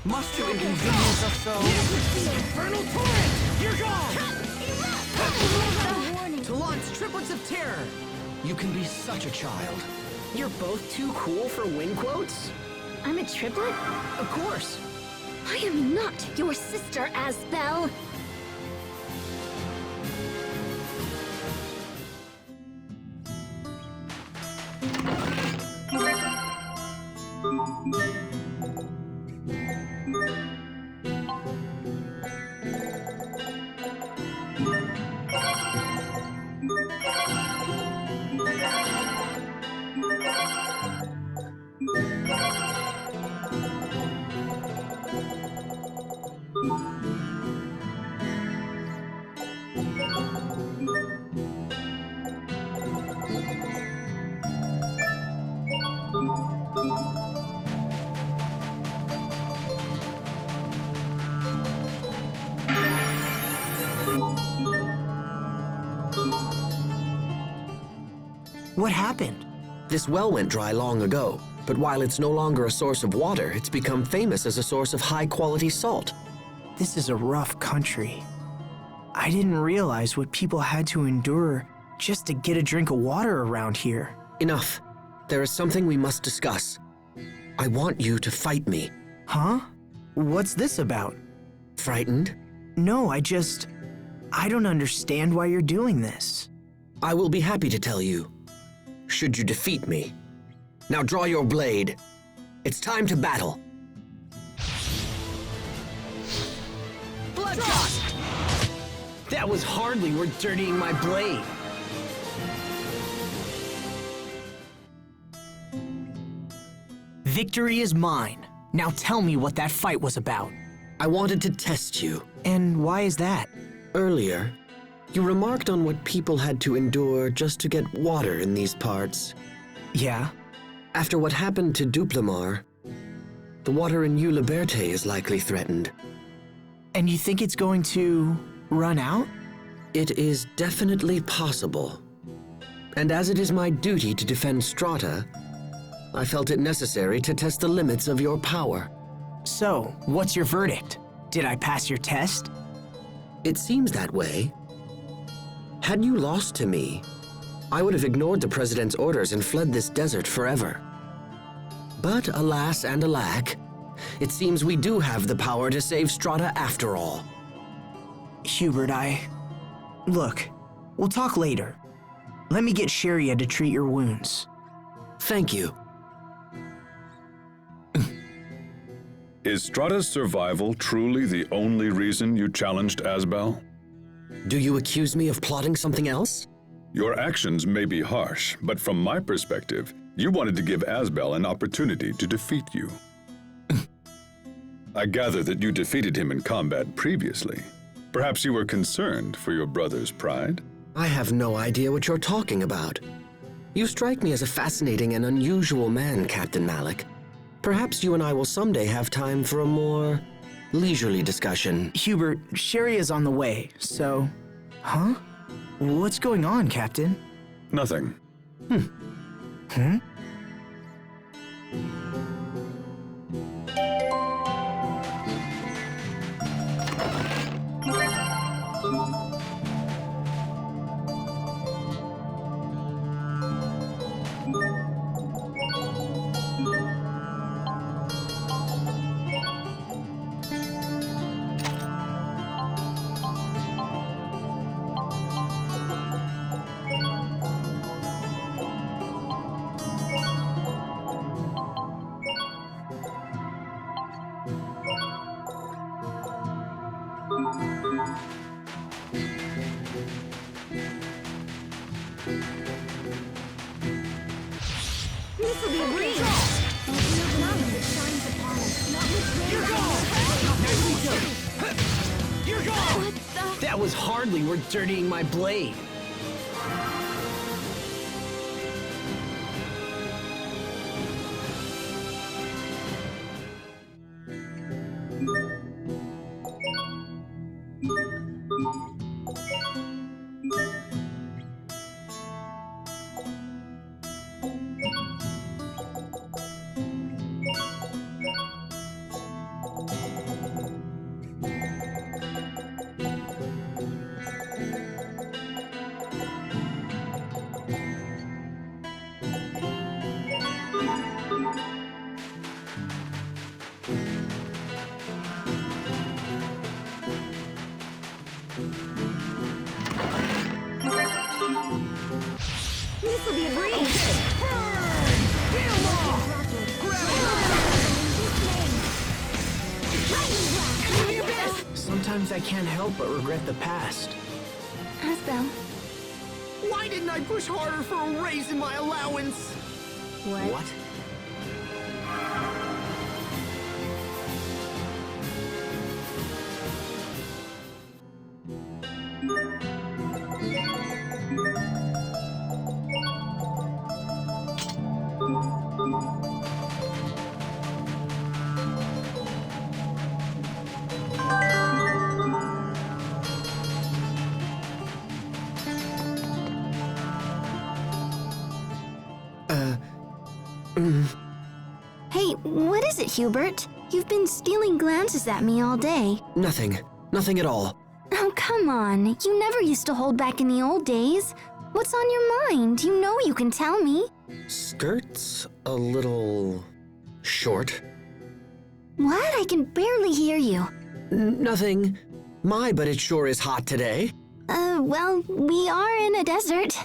Must you inconvenience us so? Infernal torrent! You're gone! To launch triplets of terror! You can be such a child. You're both too cool for win quotes? I'm a triplet? Of course. I am not your sister, Asbel. What happened? This well went dry long ago, but while it's no longer a source of water, it's become famous as a source of high-quality salt. This is a rough country. I didn't realize what people had to endure just to get a drink of water around here. Enough. There is something we must discuss. I want you to fight me. Huh? What's this about? Frightened? No, I don't understand why you're doing this. I will be happy to tell you, should you defeat me. Now draw your blade. It's time to battle. Bloodshot! That was hardly worth dirtying my blade. Victory is mine. Now tell me what that fight was about. I wanted to test you. And why is that? Earlier, you remarked on what people had to endure just to get water in these parts. Yeah? After what happened to Duplamar, the water in Eau Liberte is likely threatened. And you think it's going to run out? It is definitely possible. And as it is my duty to defend Strata, I felt it necessary to test the limits of your power. So, what's your verdict? Did I pass your test? It seems that way. Had you lost to me, I would have ignored the President's orders and fled this desert forever. But alas and alack, it seems we do have the power to save Strata after all. Hubert, Look, we'll talk later. Let me get Sharia to treat your wounds. Thank you. Is Strata's survival truly the only reason you challenged Asbel? Do you accuse me of plotting something else? Your actions may be harsh, but from my perspective, you wanted to give Asbel an opportunity to defeat you. I gather that you defeated him in combat previously. Perhaps you were concerned for your brother's pride? I have no idea what you're talking about. You strike me as a fascinating and unusual man, Captain Malik. Perhaps you and I will someday have time for a more leisurely discussion. Hubert, Sharia's on the way, so... Huh? What's going on, Captain? Nothing. This will be a breeze. You're gone! Nicely done! You're gone! What the? That was hardly worth dirtying my blade. This will be a breeze. Sometimes I can't help but regret the past. Asbel, Why didn't I push harder for a raise in my allowance? what? Hey, what is it, Hubert? You've been stealing glances at me all day. Nothing. Nothing at all. Oh, come on. You never used to hold back in the old days. What's on your mind? You know you can tell me. Skirt's a little short. What? I can barely hear you. Nothing. My, but it sure is hot today. Well, we are in a desert.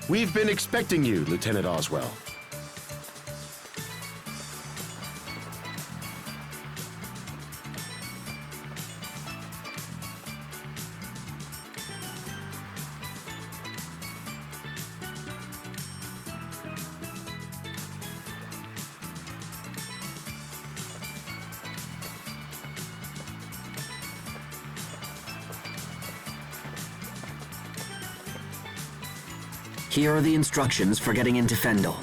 We've been expecting you, Lieutenant Oswell. Here are the instructions for getting into Fendel.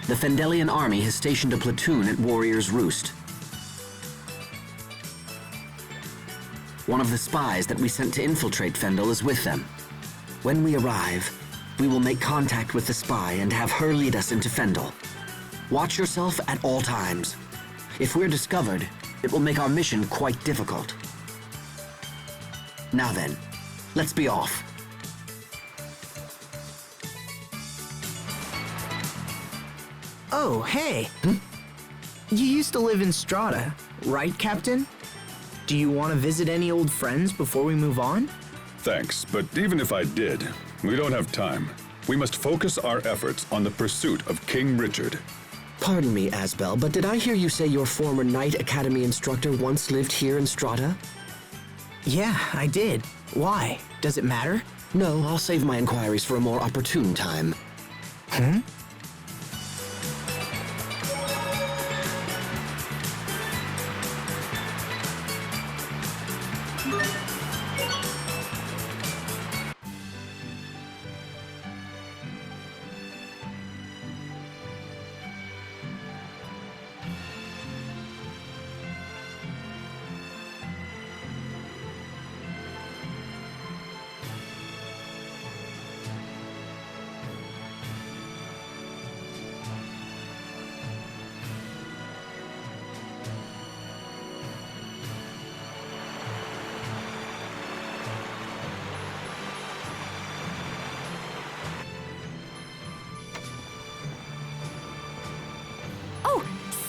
The Fendelian army has stationed a platoon at Warrior's Roost. One of the spies that we sent to infiltrate Fendel is with them. When we arrive, we will make contact with the spy and have her lead us into Fendel. Watch yourself at all times. If we're discovered, it will make our mission quite difficult. Now then, let's be off. Oh, hey. You used to live in Strata, right, Captain? Do you want to visit any old friends before we move on? Thanks, but even if I did, we don't have time. We must focus our efforts on the pursuit of King Richard. Pardon me, Asbel, but did I hear you say your former Knight Academy instructor once lived here in Strata? Yeah, I did. Why? Does it matter? No, I'll save my inquiries for a more opportune time.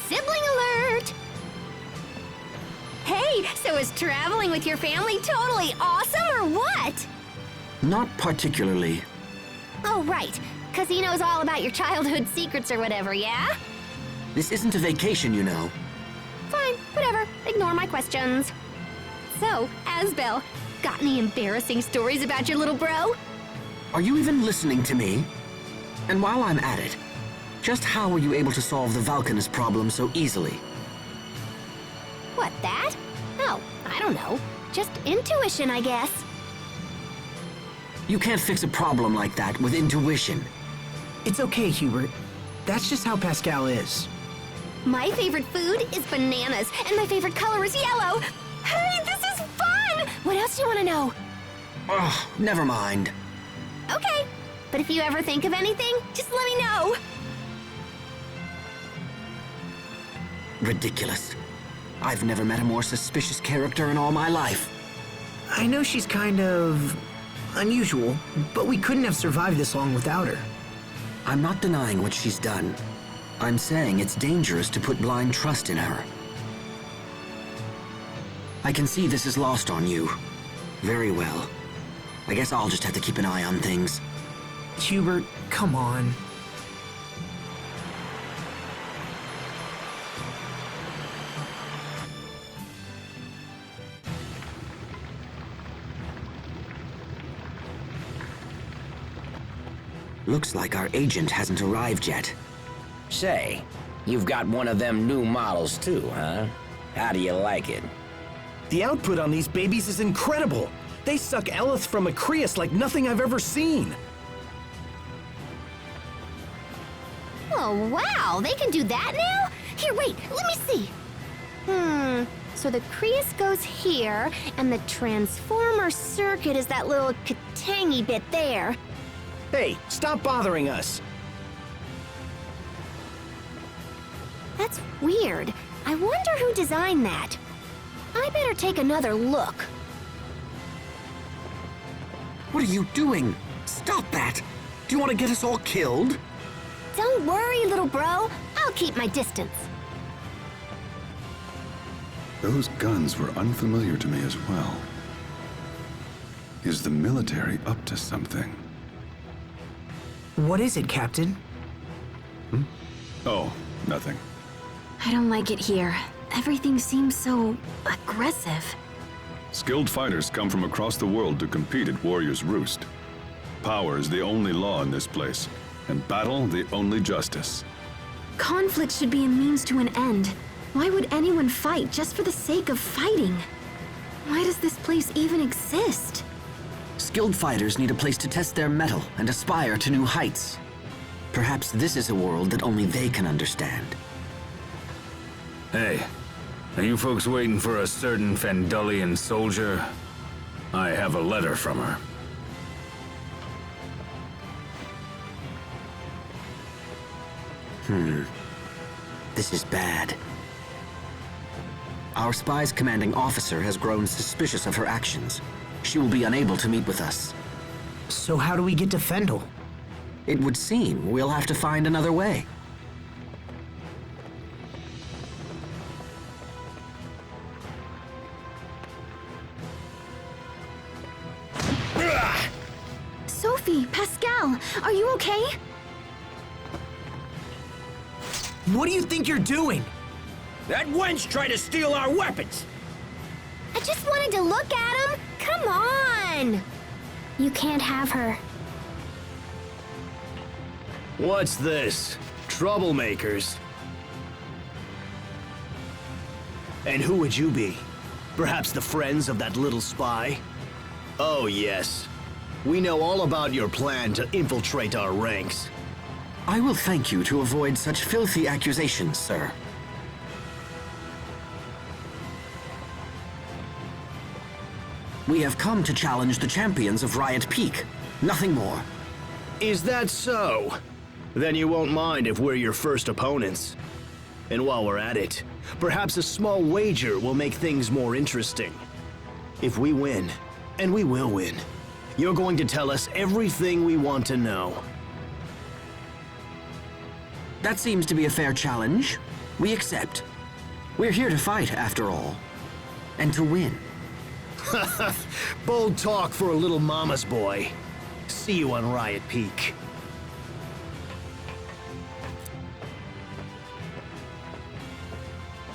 Sibling alert! Hey, so is traveling with your family totally awesome or what? Not particularly. Oh, right. 'Cause he knows all about your childhood secrets or whatever, yeah? This isn't a vacation, you know. Fine, whatever. Ignore my questions. So, Asbel, got any embarrassing stories about your little bro? Are you even listening to me? And while I'm at it, just how were you able to solve the Valkanist problem so easily? What, that? Oh, I don't know. Just intuition, I guess. You can't fix a problem like that with intuition. It's okay, Hubert. That's just how Pascal is. My favorite food is bananas, and my favorite color is yellow. Hey, this is fun! What else do you want to know? Ugh, never mind. Okay, but if you ever think of anything, just let me know. Ridiculous. I've never met a more suspicious character in all my life. I know she's kind of unusual, but we couldn't have survived this long without her. I'm not denying what she's done. I'm saying it's dangerous to put blind trust in her. I can see this is lost on you. Very well. I guess I'll just have to keep an eye on things. Hubert, come on. Looks like our agent hasn't arrived yet. Say, you've got one of them new models too, huh? How do you like it? The output on these babies is incredible. They suck Elith from Acreus like nothing I've ever seen. Oh, wow, they can do that now? Here, wait, let me see. So the crease goes here, and the transformer circuit is that little katangy bit there. Hey, stop bothering us. That's weird. I wonder who designed that. I better take another look. What are you doing? Stop that! Do you want to get us all killed? Don't worry, little bro. I'll keep my distance. Those guns were unfamiliar to me as well. Is the military up to something? What is it, Captain? Oh, nothing. I don't like it here. Everything seems so aggressive. Skilled fighters come from across the world to compete at Warrior's Roost. Power is the only law in this place, and battle the only justice. Conflict should be a means to an end. Why would anyone fight just for the sake of fighting? Why does this place even exist? Skilled fighters need a place to test their mettle and aspire to new heights. Perhaps this is a world that only they can understand. Hey, are you folks waiting for a certain Fendelian soldier? I have a letter from her. This is bad. Our spy's commanding officer has grown suspicious of her actions. She will be unable to meet with us. So how do we get to Fendel? It would seem we'll have to find another way. Pascal, are you okay? What do you think you're doing? That wench tried to steal our weapons! I just wanted to look at him. Come on! You can't have her. What's this? Troublemakers? And who would you be? Perhaps the friends of that little spy? Oh yes. We know all about your plan to infiltrate our ranks. I will thank you to avoid such filthy accusations, sir. We have come to challenge the champions of Riot Peak. Nothing more. Is that so? Then you won't mind if we're your first opponents. And while we're at it, perhaps a small wager will make things more interesting. If we win, and we will win, you're going to tell us everything we want to know. That seems to be a fair challenge. We accept. We're here to fight, after all. And to win. Bold talk for a little mama's boy. See you on Riot Peak.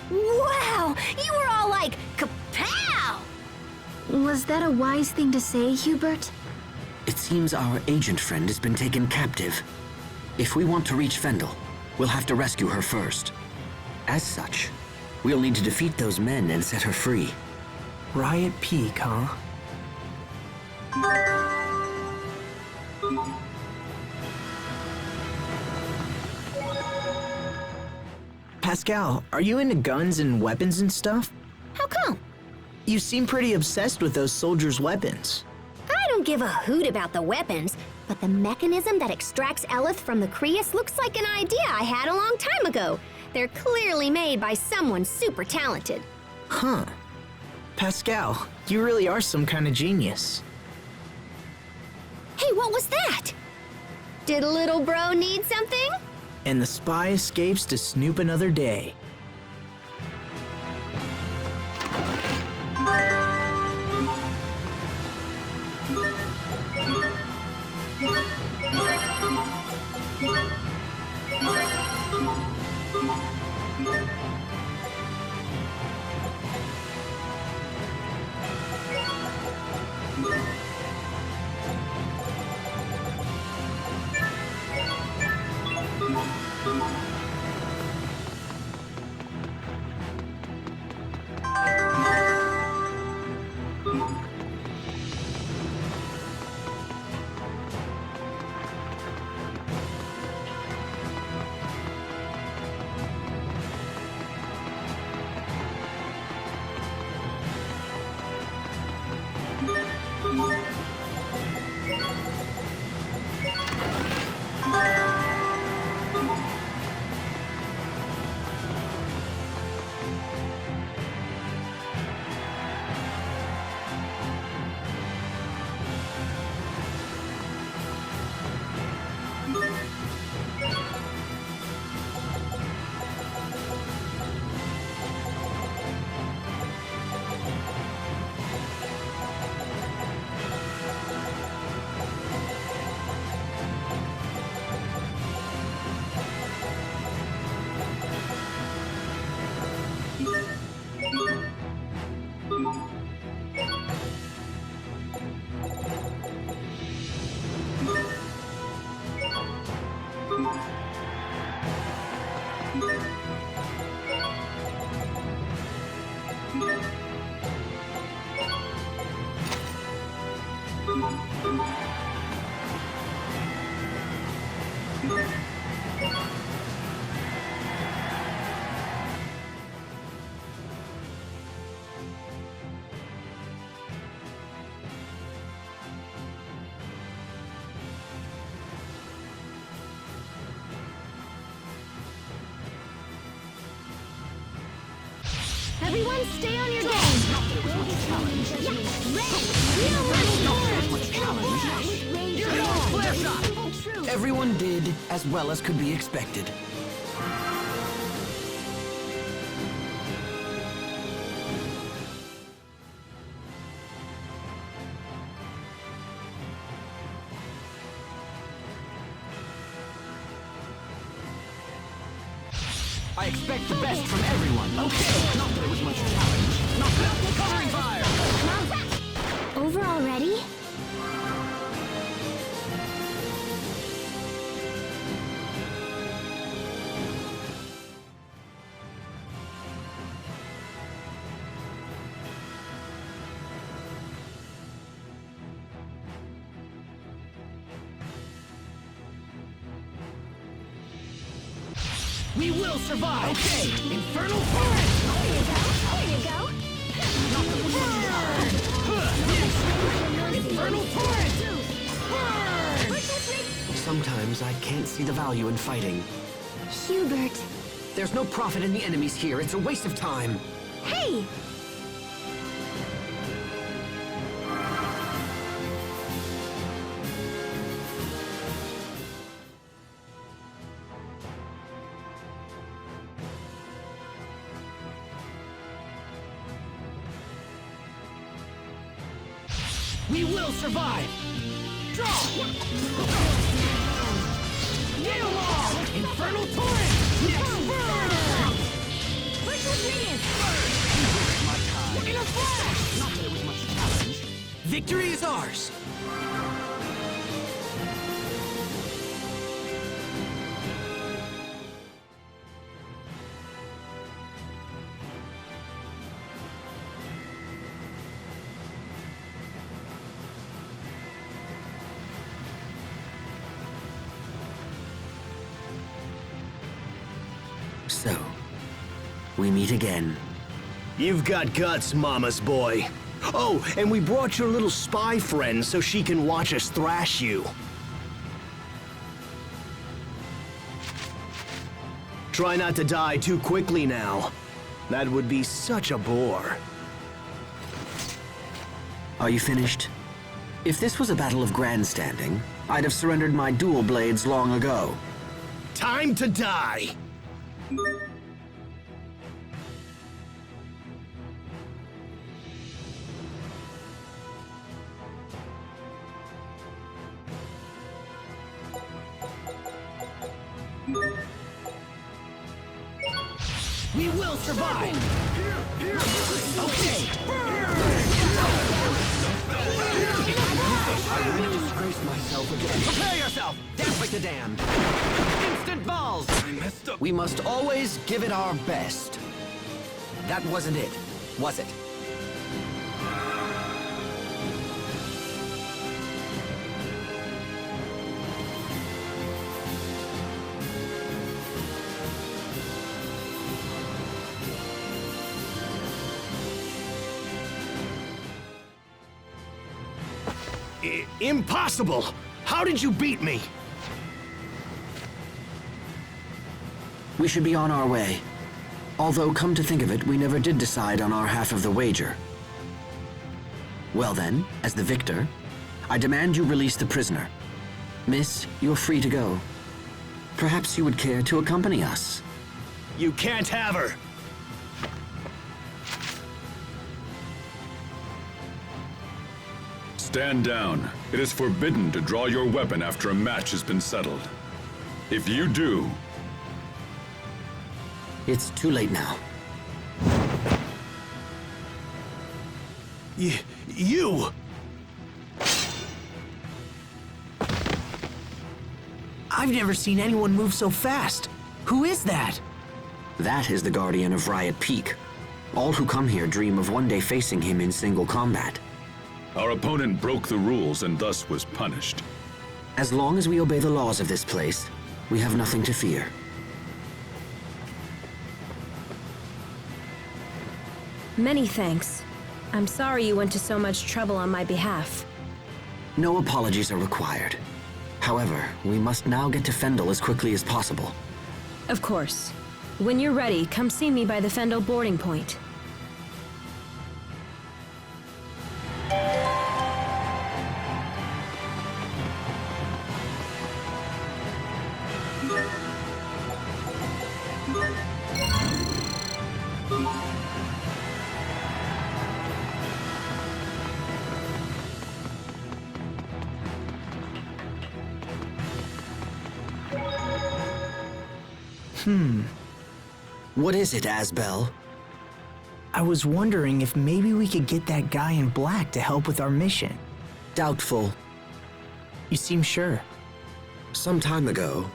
Wow! You were all like, kapow! Was that a wise thing to say, Hubert? It seems our agent friend has been taken captive. If we want to reach Fendel, we'll have to rescue her first. As such, we'll need to defeat those men and set her free. Riot Peak, huh? Pascal, are you into guns and weapons and stuff? How come? You seem pretty obsessed with those soldiers' weapons. I don't give a hoot about the weapons, but the mechanism that extracts Eleth from the Creus looks like an idea I had a long time ago. They're clearly made by someone super talented. Huh. Pascal, you really are some kind of genius. Hey, what was that? Did little bro need something? And the spy escapes to snoop another day. Everyone stay on your game! Everyone did as well as could be expected. I expect the best from everyone. Okay, not that it was much challenge. Not that covering fire. Over already? We will survive. Okay, infernal torrent. There you go. There you go. Infernal torrent. Burn! Sometimes I can't see the value in fighting. Hubert. There's no profit in the enemies here. It's a waste of time. Hey! We will survive. Draw. Nail wall. Infernal torrent. Next burn. In a flash. Not that it was much challenge. Victory is ours. So, we meet again. You've got guts, Mama's boy. Oh, and we brought your little spy friend so she can watch us thrash you. Try not to die too quickly now. That would be such a bore. Are you finished? If this was a battle of grandstanding, I'd have surrendered my dual blades long ago. Time to die! We will survive. Okay. I won't disgrace myself again. Prepare yourself. Dance like the damned. Instant balls. We must always give it our best. That wasn't it, was it? Impossible! How did you beat me? We should be on our way. Although, come to think of it, we never did decide on our half of the wager. Well then, as the victor, I demand you release the prisoner. Miss, you're free to go. Perhaps you would care to accompany us. You can't have her! Stand down. It is forbidden to draw your weapon after a match has been settled. If you do... It's too late now. You! I've never seen anyone move so fast. Who is that? That is the Guardian of Riot Peak. All who come here dream of one day facing him in single combat. Our opponent broke the rules and thus was punished. As long as we obey the laws of this place, we have nothing to fear. Many thanks. I'm sorry you went to so much trouble on my behalf. No apologies are required. However, we must now get to Fendel as quickly as possible. Of course. When you're ready, come see me by the Fendel boarding point. What is it, Asbel? I was wondering if maybe we could get that guy in black to help with our mission. Doubtful. You seem sure. Some time ago,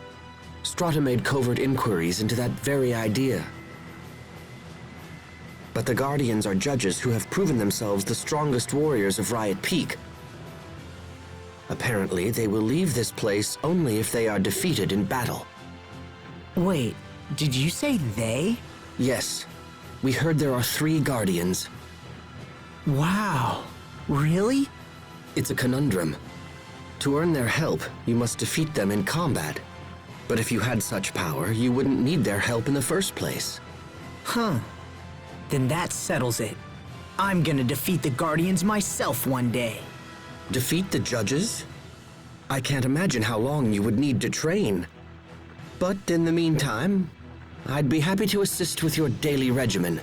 Strata made covert inquiries into that very idea. But the Guardians are judges who have proven themselves the strongest warriors of Riot Peak. Apparently, they will leave this place only if they are defeated in battle. Wait, did you say they? Yes. We heard there are 3 Guardians. Wow. Really? It's a conundrum. To earn their help, you must defeat them in combat. But if you had such power, you wouldn't need their help in the first place. Huh. Then that settles it. I'm gonna defeat the Guardians myself one day. Defeat the judges? I can't imagine how long you would need to train. But in the meantime, I'd be happy to assist with your daily regimen.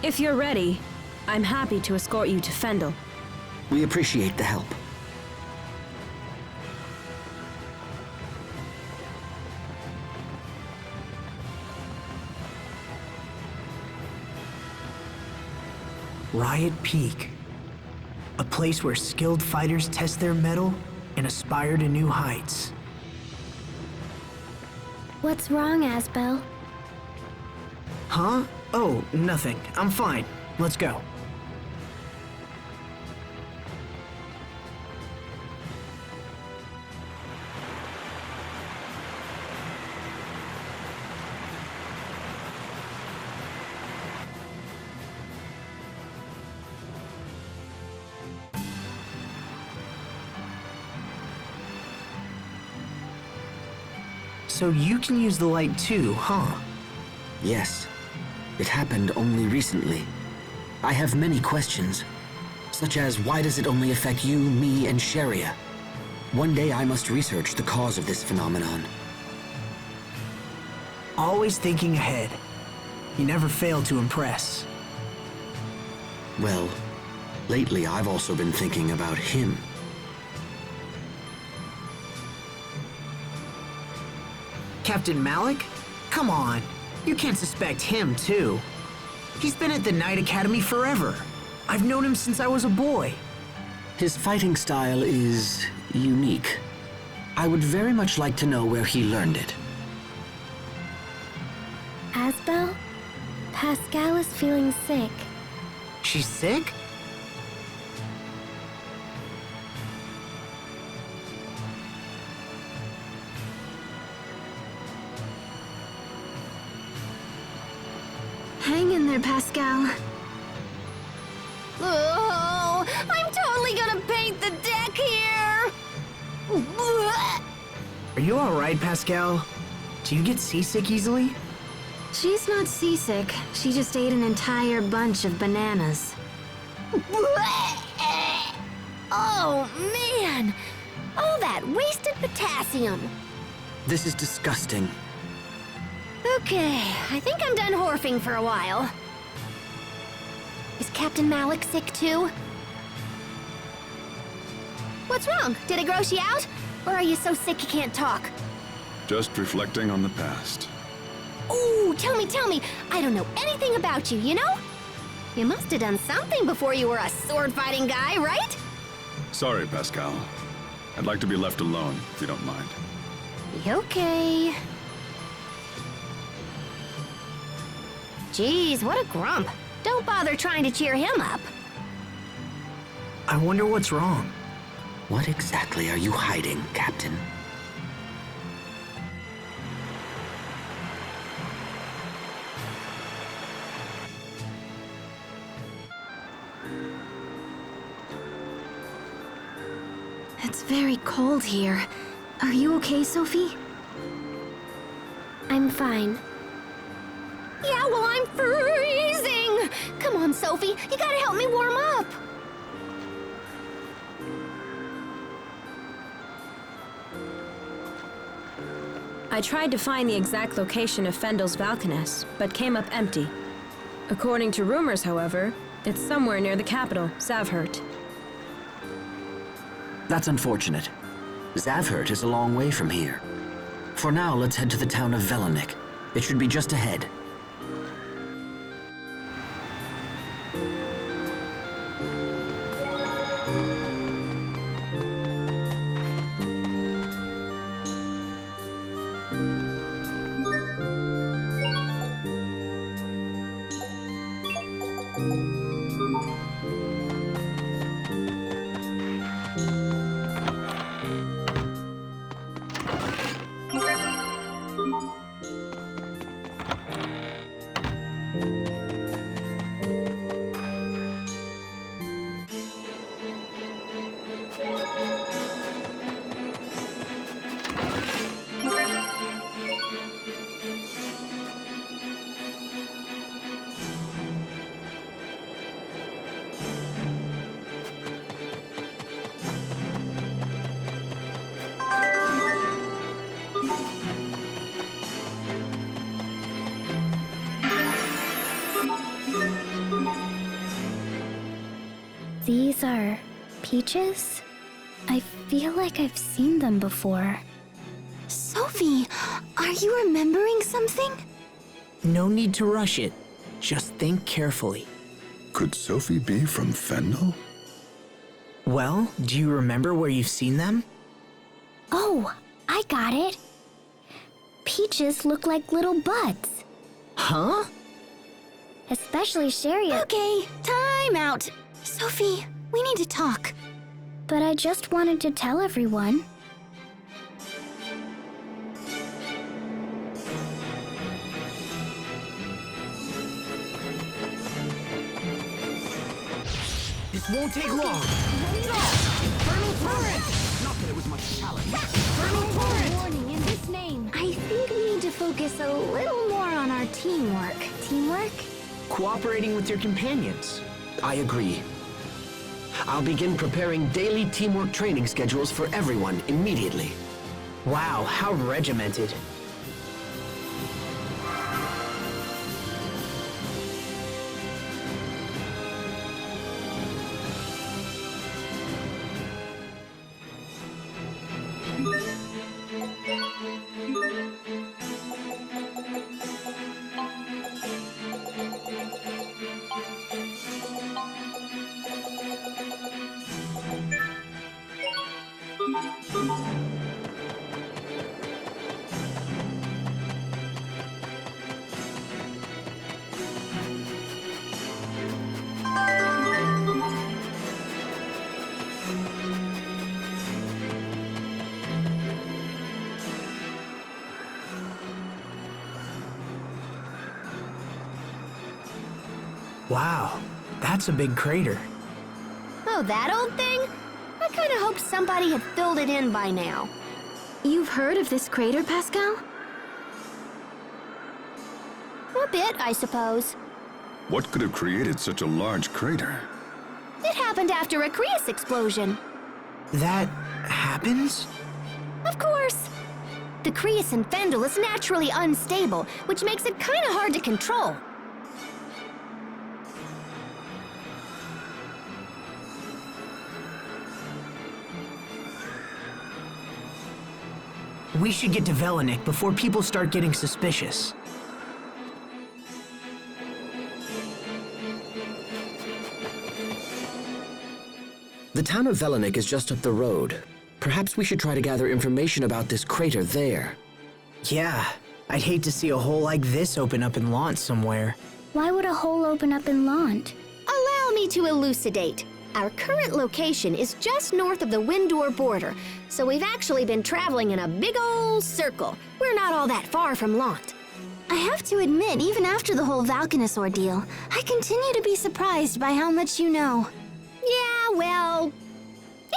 If you're ready, I'm happy to escort you to Fendel. We appreciate the help. Riot Peak. A place where skilled fighters test their mettle and aspire to new heights. What's wrong, Asbel? Huh? Oh, nothing. I'm fine. Let's go. So you can use the light too, huh? Yes. It happened only recently. I have many questions, such as why does it only affect you, me, and Sharia? One day I must research the cause of this phenomenon. Always thinking ahead. You never fail to impress. Well, lately I've also been thinking about him. Captain Malik? Come on. You can't suspect him, too. He's been at the Knight Academy forever. I've known him since I was a boy. His fighting style is unique. I would very much like to know where he learned it. Asbel? Pascal is feeling sick. She's sick? Hang in there, Pascal. Oh, I'm totally gonna paint the deck here! Are you alright, Pascal? Do you get seasick easily? She's not seasick. She just ate an entire bunch of bananas. Oh, man! All that wasted potassium. This is disgusting. Okay, I think I'm done horfing for a while. Is Captain Malik sick too? What's wrong? Did it gross you out? Or are you so sick you can't talk? Just reflecting on the past. Ooh, tell me. I don't know anything about you, you know? You must have done something before you were a sword-fighting guy, right? Sorry, Pascal. I'd like to be left alone, if you don't mind. Okay. Geez, what a grump. Don't bother trying to cheer him up. I wonder what's wrong. What exactly are you hiding, Captain? It's very cold here. Are you okay, Sophie? I'm fine. Yeah, well, I'm freezing! Come on, Sophie, you gotta help me warm up! I tried to find the exact location of Fendel's Valkaness, but came up empty. According to rumors, however, it's somewhere near the capital, Zavhert. That's unfortunate. Zavhert is a long way from here. For now, let's head to the town of Velenik. It should be just ahead. These are peaches? I feel like I've seen them before. Sophie, are you remembering something? No need to rush it. Just think carefully. Could Sophie be from Fendel? Well, do you remember where you've seen them? Oh, I got it. Peaches look like little buds. Huh? Especially Chariot. Okay, time out. Sophie, we need to talk. But I just wanted to tell everyone. This won't take long. Infernal Torrent! Not that it was much challenge. Infernal Torrent! Warning in his name. I think we need to focus a little more on our teamwork. Teamwork? Cooperating with your companions. I agree. I'll begin preparing daily teamwork training schedules for everyone immediately. Wow, how regimented. Wow, that's a big crater. Oh, that old thing? I kind of hoped somebody had filled it in by now. You've heard of this crater, Pascal? A bit, I suppose. What could have created such a large crater? It happened after a Creus explosion. That happens? Of course. The Creus in Fendel is naturally unstable, which makes it kind of hard to control. We should get to Velenik before people start getting suspicious. The town of Velenik is just up the road. Perhaps we should try to gather information about this crater there. Yeah, I'd hate to see a hole like this open up in Lant somewhere. Why would a hole open up in Lant? Allow me to elucidate. Our current location is just north of the Windor border, so we've actually been traveling in a big old circle. We're not all that far from Lant. I have to admit, even after the whole Valkaness ordeal, I continue to be surprised by how much you know. Yeah, well,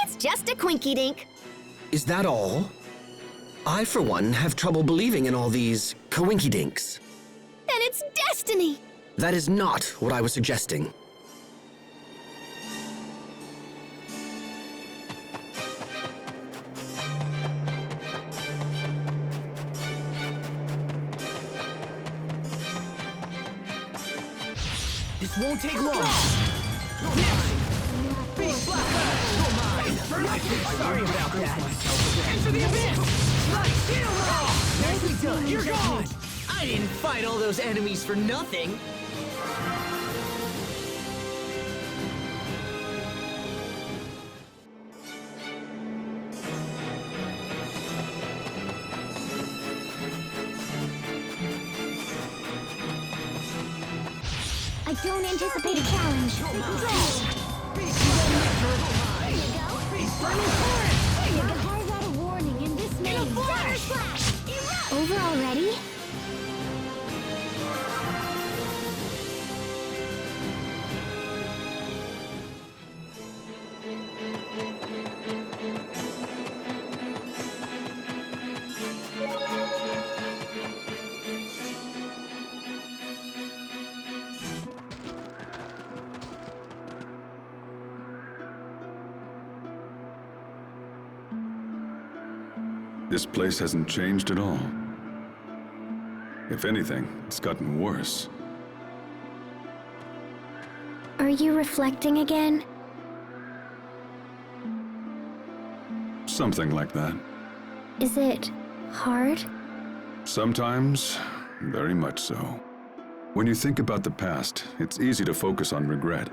It's just a quinky dink. Is that all? I, for one, have trouble believing in all these coinky-dinks. Then it's destiny. That is not what I was suggesting. This won't take long. Sorry about that. Into the abyss! Nicely done. You're gone. I didn't fight all those enemies for nothing. I don't anticipate a challenge. There you go. Carve out a warning in this name. Over already? This place hasn't changed at all. If anything, it's gotten worse. Are you reflecting again? Something like that. Is it hard? Sometimes, very much so. When you think about the past, it's easy to focus on regret,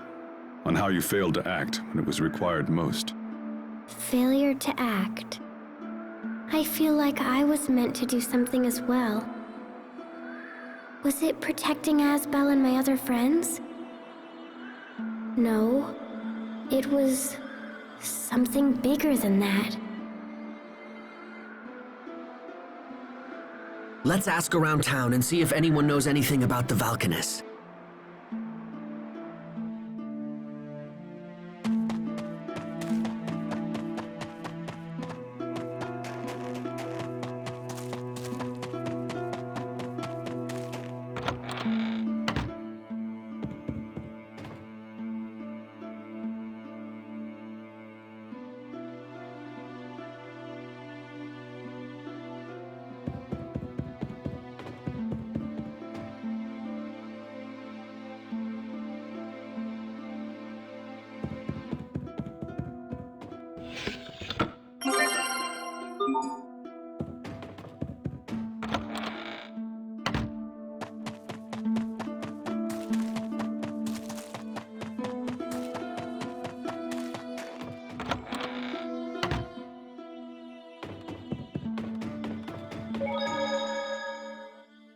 on how you failed to act when it was required most. Failure to act. I feel like I was meant to do something as well. Was it protecting Asbel and my other friends? No. It was something bigger than that. Let's ask around town and see if anyone knows anything about the Valkanus.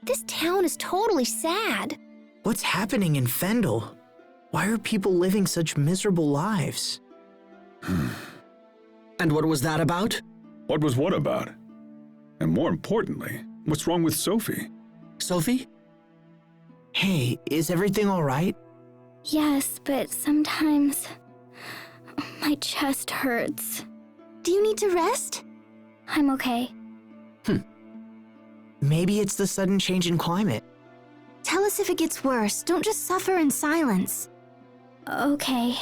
This town is totally sad. What's happening in Fendel? Why are people living such miserable lives? And what was that about? What was what about? And more importantly, what's wrong with Sophie? Sophie? Hey, is everything all right? Yes, but sometimes my chest hurts. Do you need to rest? I'm okay. Maybe it's the sudden change in climate. Tell us if it gets worse. Don't just suffer in silence. Okay.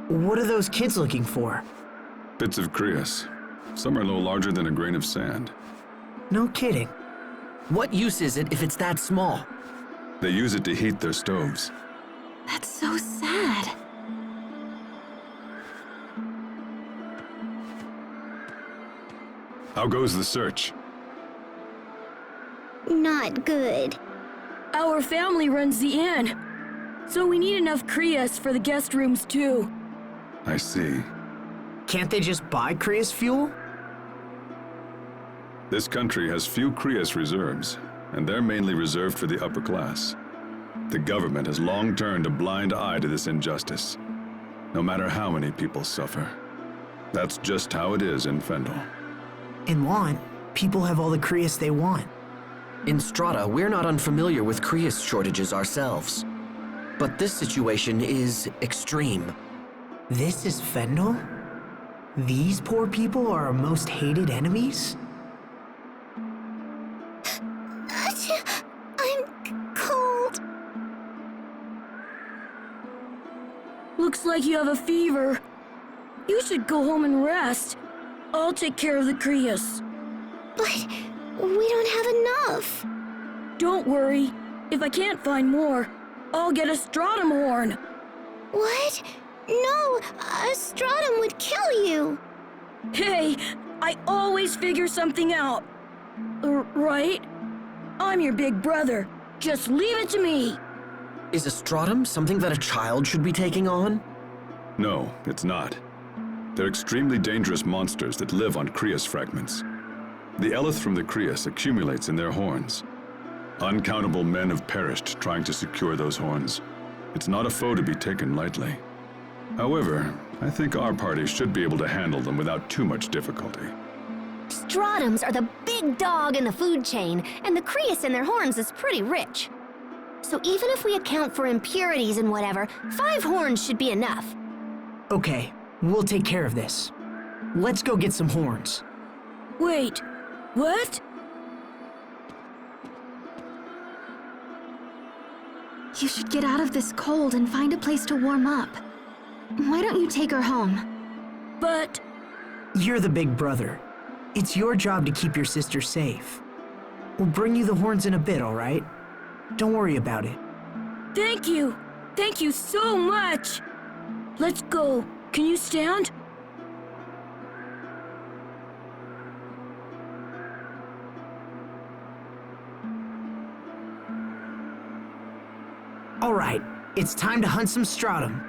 What are those kids looking for? Bits of Crius. Some are no larger than a grain of sand. No kidding. What use is it if it's that small? They use it to heat their stoves. That's so sad. How goes the search? Not good. Our family runs the inn, so we need enough Crius for the guest rooms too. I see. Can't they just buy Crius fuel? This country has few Crius reserves, and they're mainly reserved for the upper class. The government has long turned a blind eye to this injustice, no matter how many people suffer. That's just how it is in Fendel. In Lon, people have all the Crius they want. In Strata, we're not unfamiliar with Crius shortages ourselves. But this situation is extreme. This is Fendel? These poor people are our most hated enemies? I'm cold. Looks like you have a fever. You should go home and rest. I'll take care of the Crius. But we don't have enough. Don't worry. If I can't find more, I'll get a stratum horn. What? No, a stratum would kill you. Hey, I always figure something out. Right? I'm your big brother. Just leave it to me. Is a stratum something that a child should be taking on? No, it's not. They're extremely dangerous monsters that live on Crius fragments. The eleth from the Crius accumulates in their horns. Uncountable men have perished trying to secure those horns. It's not a foe to be taken lightly. However, I think our party should be able to handle them without too much difficulty. Stratums are the big dog in the food chain, and the Crius in their horns is pretty rich. So even if we account for impurities and whatever, 5 horns should be enough. Okay, we'll take care of this. Let's go get some horns. Wait, what? You should get out of this cold and find a place to warm up. Why don't you take her home? But... You're the big brother. It's your job to keep your sister safe. We'll bring you the horns in a bit, all right? Don't worry about it. Thank you! Thank you so much! Let's go. Can you stand? All right, it's time to hunt some stratum.